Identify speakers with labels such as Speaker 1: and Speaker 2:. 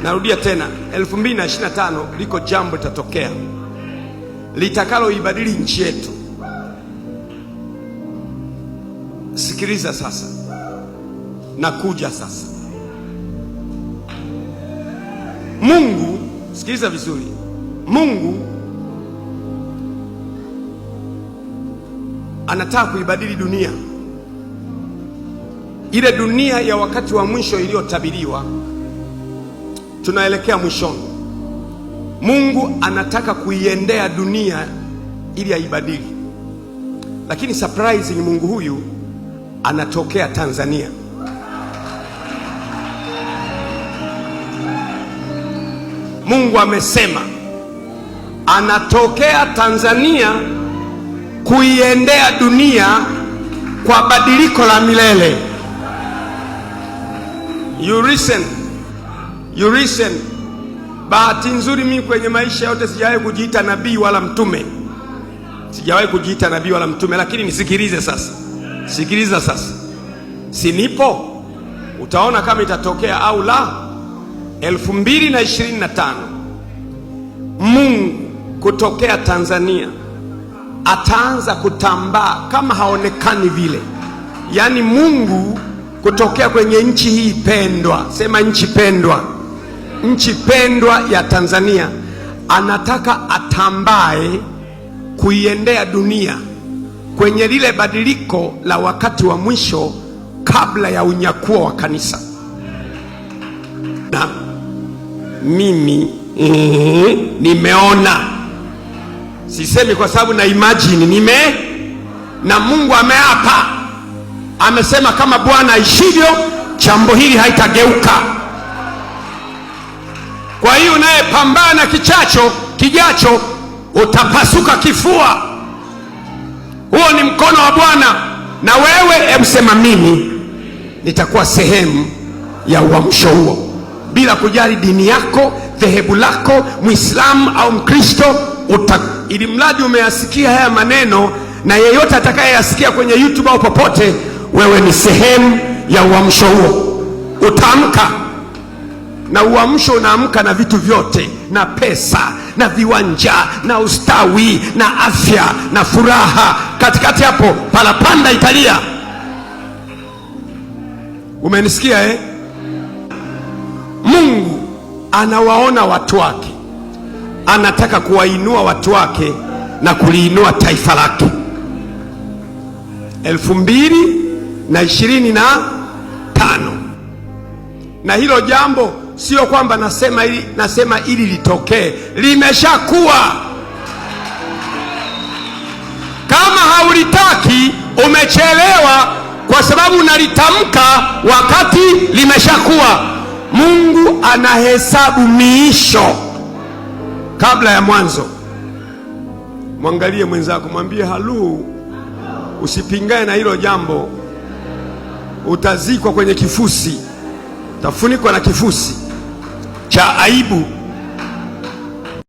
Speaker 1: Narudia tena, 2025 liko jambo litatokea litakaloibadili nchi yetu. Sikiliza sasa, nakuja sasa. Mungu, sikiliza vizuri, Mungu anataka kuibadili dunia, ile dunia ya wakati wa mwisho iliyotabiriwa. Tunaelekea mwishoni. Mungu anataka kuiendea dunia ili aibadili, lakini surprising, Mungu huyu anatokea Tanzania. Mungu amesema anatokea Tanzania kuiendea dunia kwa badiliko la milele. You listen. Bahati nzuri mimi kwenye maisha yote sijawahi kujiita nabii wala mtume. Lakini nisikilize sasa. Sikiliza sasa. Sinipo, utaona kama itatokea au la. 2025 Mungu kutokea Tanzania ataanza kutambaa kama haonekani vile. Yaani Mungu kutokea kwenye nchi hii pendwa, sema nchi pendwa, nchi pendwa ya Tanzania, anataka atambae kuiendea dunia kwenye lile badiliko la wakati wa mwisho kabla ya unyakuo wa kanisa. Na mimi nimeona, sisemi kwa sababu na imagine, na Mungu ameapa, amesema kama Bwana aishivyo, jambo hili haitageuka. Kwa hiyo naye pambana kijacho utapasuka kifua. Huo ni mkono wa Bwana. Na wewe emsema mimi nitakuwa sehemu ya uamsho huo, bila kujali dini yako, dhehebu lako, Muislamu au Mkristo. Ili mradi umeyasikia haya maneno, na yeyote atakayeyasikia kwenye YouTube au popote, wewe ni sehemu ya uamsho huo. Utaamka, na uamsho unaamka na vitu vyote, na pesa, na viwanja, na ustawi, na afya, na furaha. Katikati hapo parapanda italia. Umenisikia? Mungu anawaona watu wake, anataka kuwainua watu wake na kuliinua taifa lake. 2025, na hilo jambo sio kwamba nasema ili litokee, limeshakuwa. Kama haulitaki umechelewa, kwa sababu unalitamka wakati limeshakuwa. Mungu anahesabu miisho kabla ya mwanzo. Mwangalie mwenzako, mwambie halu, usipingane na hilo jambo. Utazikwa kwenye kifusi, utafunikwa na kifusi cha aibu.